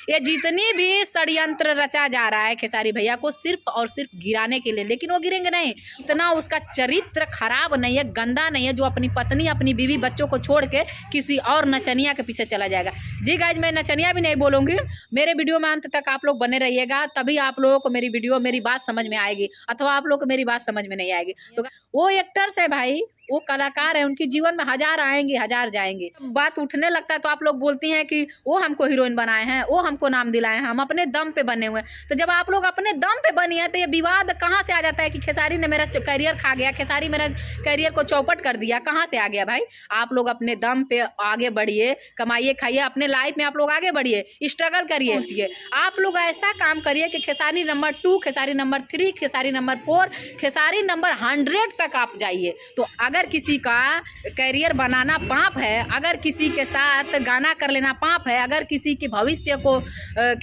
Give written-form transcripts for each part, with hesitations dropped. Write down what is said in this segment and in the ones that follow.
ये जितनी भी षड्यंत्र रचा जा रहा है खेसारी भैया को सिर्फ और सिर्फ गिराने के लिए, लेकिन वो गिरेंगे नहीं। इतना उसका चरित्र खराब नहीं है, गंदा नहीं है, जो अपनी पत्नी अपनी बीवी बच्चों को छोड़ के किसी और नचनिया के पीछे चला जाएगा। जी गाइज, मैं नचनिया भी नहीं बोलूँगी। मेरे वीडियो में अंत तक आप लोग बने रहिएगा, तभी आप लोगों को मेरी वीडियो मेरी बात समझ में आएगी, अथवा आप लोग को मेरी बात समझ में नहीं आएगी। तो वो एक्टर्स है भाई, वो कलाकार है, उनके जीवन में हजार आएंगे हजार जाएंगे। बात उठने लगता है तो आप लोग बोलती हैं कि वो हमको हीरोइन बनाए हैं, वो हमको नाम दिलाए हैं, हम अपने दम पे बने हुए हैं। तो जब आप लोग अपने दम पे बनी है तो ये विवाद कहाँ से आ जाता है कि खेसारी ने मेरा करियर खा गया, खेसारी मेरा करियर को चौपट कर दिया? कहाँ से आ गया भाई? आप लोग अपने दम पे आगे बढ़िए, कमाइए खाइए, अपने लाइफ में आप लोग आगे बढ़िए, स्ट्रगल करिए। आप लोग ऐसा काम करिए कि Khesari number 2, Khesari number 3, Khesari number 4, Khesari number 100 तक आप जाइए। तो अगर किसी का करियर बनाना पाप है, अगर किसी के साथ गाना कर लेना पाप है, अगर किसी के भविष्य को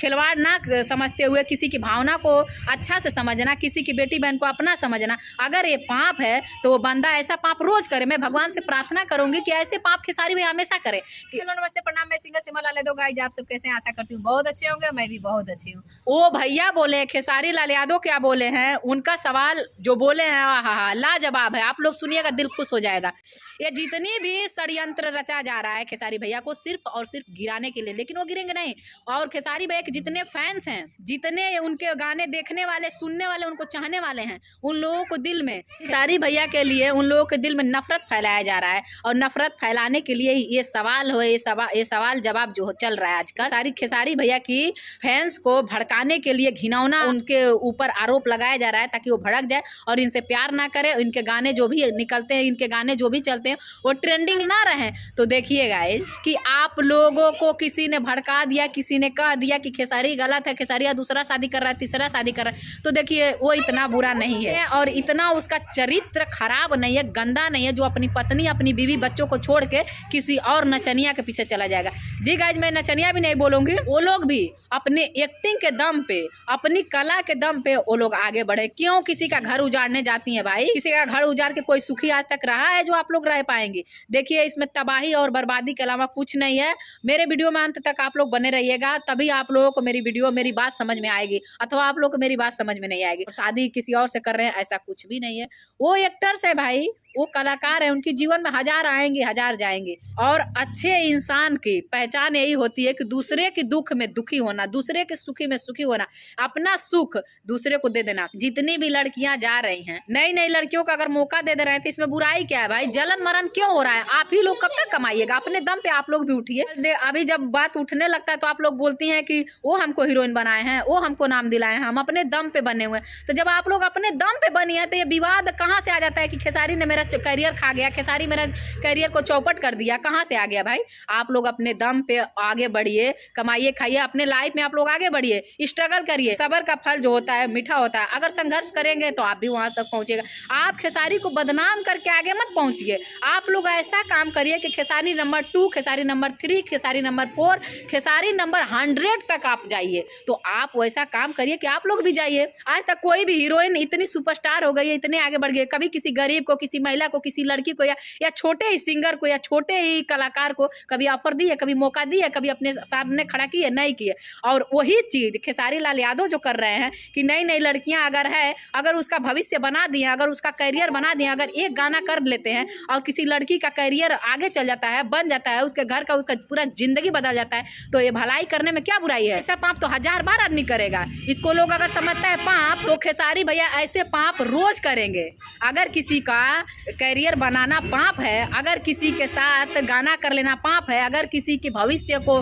खिलवाड़ ना समझते हुए किसी की भावना को अच्छा से समझना, किसी की बेटी बहन को अपना समझना, अगर ये पाप है तो वो बंदा ऐसा पाप रोज करे। मैं भगवान से प्रार्थना करूंगी कि ऐसे पाप खेसारी भाई हमेशा करे। हेलो नमस्ते प्रणाम, मैं सिंगर सिमर लाल यादव। गाइस, आप सब कैसे हैं? आशा करती हूँ बहुत अच्छे होंगे, मैं भी बहुत अच्छी हूँ। वो भैया बोले, खेसारी लाल यादव क्या बोले हैं, उनका सवाल जो बोले हैं आहा लाजवाब है। आप लोग सुनिएगा, दिल खुश हो जाएगा। ये जितनी भी षड्यंत्र रचा जा रहा है खेसारी भैया को सिर्फ और सिर्फ गिराने के लिए, लेकिन वो गिरेंगे नहीं। और खेसारी भैया के जितने फैंस हैं, जितने उनके गाने देखने वाले, सुनने वाले, उनको चाहने वाले हैं, उन लोगों को दिल में खेसारी भैया के लिए, उन लोगों के दिल में नफरत फैलाया जा रहा है। और नफरत फैलाने के लिए ये सवाल हो, ये सवाल जवाब जो चल रहा है आजकल। सारी खेसारी भैया की फैंस को भड़काने के लिए घिनौना उनके ऊपर आरोप लगाया जा रहा है, ताकि वो भड़क जाए और इनसे प्यार ना करे। इनके गाने जो भी निकलते हैं, इनके गाने जो भी चलते हैं, वो ट्रेंडिंग ना रहे। तो देखिए गाइस कि आप लोगों को किसी ने भड़का दिया, किसी ने कह दिया कि खेसारी गलत है, खेसारिया दूसरा शादी कर रहा है, तीसरा शादी कर रहा है, तो देखिए वो इतना बुरा नहीं है और इतना उसका चरित्र खराब नहीं है, गंदा नहीं है, जो अपनी पत्नी अपनी बीवी बच्चों को छोड़ के किसी और नचनिया के पीछे चला जाएगा। जी गाइस, मैं नचनिया भी नहीं बोलूंगी। वो लोग भी अपने एक्टिंग के दम पे, अपनी कला के दम पे वो लोग आगे बढ़े। क्यों किसी का घर उजाड़ने जाती है भाई? किसी का घर उजाड़ के कोई सुखी आज तक रहा है जो आप लोग रह पाएंगे? देखिए, इसमें तबाही और बर्बादी के अलावा कुछ नहीं है। मेरे वीडियो में अंत तक आप लोग बने रहिएगा, तभी आप लोगों को मेरी वीडियो मेरी बात समझ में आएगी, अथवा आप लोग को मेरी बात समझ में नहीं आएगी। शादी किसी और से कर रहे हैं ऐसा कुछ भी नहीं है। वो एक्टर्स है भाई, वो कलाकार है, उनके जीवन में हजार आएंगे हजार जाएंगे। और अच्छे इंसान की पहचान यही होती है कि दूसरे के दुख में दुखी होना, दूसरे के सुखी में सुखी होना, अपना सुख दूसरे को दे देना। जितनी भी लड़कियां जा रही हैं, नई नई लड़कियों को अगर मौका दे रहे हैं तो इसमें बुराई क्या है भाई? जलन मरण क्यों हो रहा है? आप ही लोग कब तक कमाइएगा? अपने दम पे आप लोग भी उठिए। अभी जब बात उठने लगता है तो आप लोग बोलती हैं कि वो हमको हीरोइन बनाए हैं, वो हमको नाम दिलाए हैं, हम अपने दम पे बने हुए हैं। तो जब आप लोग अपने दम पे बनी है तो ये विवाद कहाँ से आ जाता है कि खेसारी ने मेरा करियर खा गया, खेसारी मेरा करियर को चौपट कर दिया? कहाँ से आ गया भाई? आप लोग अपने दम पे आगे बढ़िए, कमाइए खाइए, अपने लाइफ में आप लोग आगे बढ़िए, स्ट्रगल करिए। सब्र का फल जो होता है मीठा होता है। अगर संघर्ष करेंगे तो आप भी वहां तक पहुंचेगा। आप खेसारी को बदनाम करके आगे मत पहुंचिए। आप लोग ऐसा काम करिए कि Khesari number 2, Khesari number 3, Khesari number 4, Khesari number 100 तक आप जाइए। तो आप वैसा काम करिए कि आप लोग भी जाइए। आज तक कोई भी हीरोइन इतनी सुपरस्टार हो गई है, इतने आगे बढ़ गए, कभी किसी गरीब को, किसी महिला को, किसी लड़की को या छोटे ही सिंगर को या छोटे ही कलाकार को कभी ऑफर दी है, कभी मौका दी है, कभी अपने सामने खड़ा की है? नहीं की है। और वही चीज खेसारी लाल यादव जो कर रहे हैं कि नई नई लड़कियां अगर है, अगर उसका भविष्य बना दिए, अगर उसका करियर बना दिए, अगर एक गाना कर लेते हैं और किसी लड़की का करियर आगे चल जाता है, बन जाता है, उसके घर का, उसका पूरा जिंदगी बदल जाता है, तो ये भलाई करने में क्या बुराई है? ऐसा पाप तो हजार बार आदमी करेगा। इसको लोग अगर समझता है पाप, तो खेसारी भैया ऐसे पाप रोज करेंगे। अगर किसी का करियर बनाना पाप है, अगर किसी के साथ गाना कर लेना पाप है, अगर किसी के भविष्य को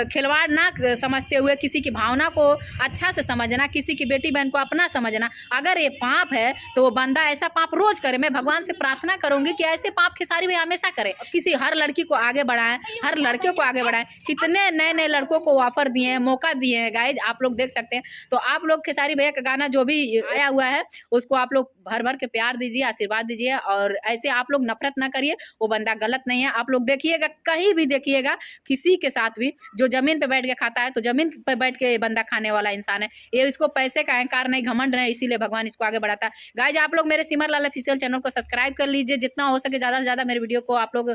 खिलवाड़ ना समझते हुए किसी की भावना को अच्छा से समझना, किसी की बेटी बहन को अपना समझना, अगर ये पाप है तो वो बंदा ऐसा पाप रोज करे। मैं भगवान से प्रार्थना करूंगी कि ऐसे पाप खेसारी भैया हमेशा करे। किसी हर लड़की को आगे बढ़ाएं, हर लड़के को आगे बढ़ाएं। कितने नए नए लड़कों को ऑफर दिए हैं, मौका दिए हैं गाइज, आप लोग देख सकते हैं। तो आप लोग खेसारी भैया का गाना जो भी आया हुआ है उसको आप लोग भर भर के प्यार दीजिए, आशीर्वाद दीजिए। और ऐसे आप लोग नफरत ना करिए, वो बंदा गलत नहीं है। आप लोग देखिएगा, कहीं भी देखिएगा, किसी के साथ भी जो जमीन पे बैठ के खाता है तो जमीन पे बैठ के बंदा खाने वाला इंसान है। ये इसको पैसे का अहंकार नहीं, घमंड नहीं, इसीलिए भगवान इसको आगे बढ़ाता है। गाइज, आप लोग मेरे सिमर लाल ऑफिशियल चैनल को सब्सक्राइब कर लीजिए, जितना हो सके ज़्यादा से ज़्यादा मेरे वीडियो को आप लोग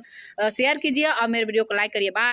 शेयर कीजिए और मेरे वीडियो को लाइक करिए। बाय।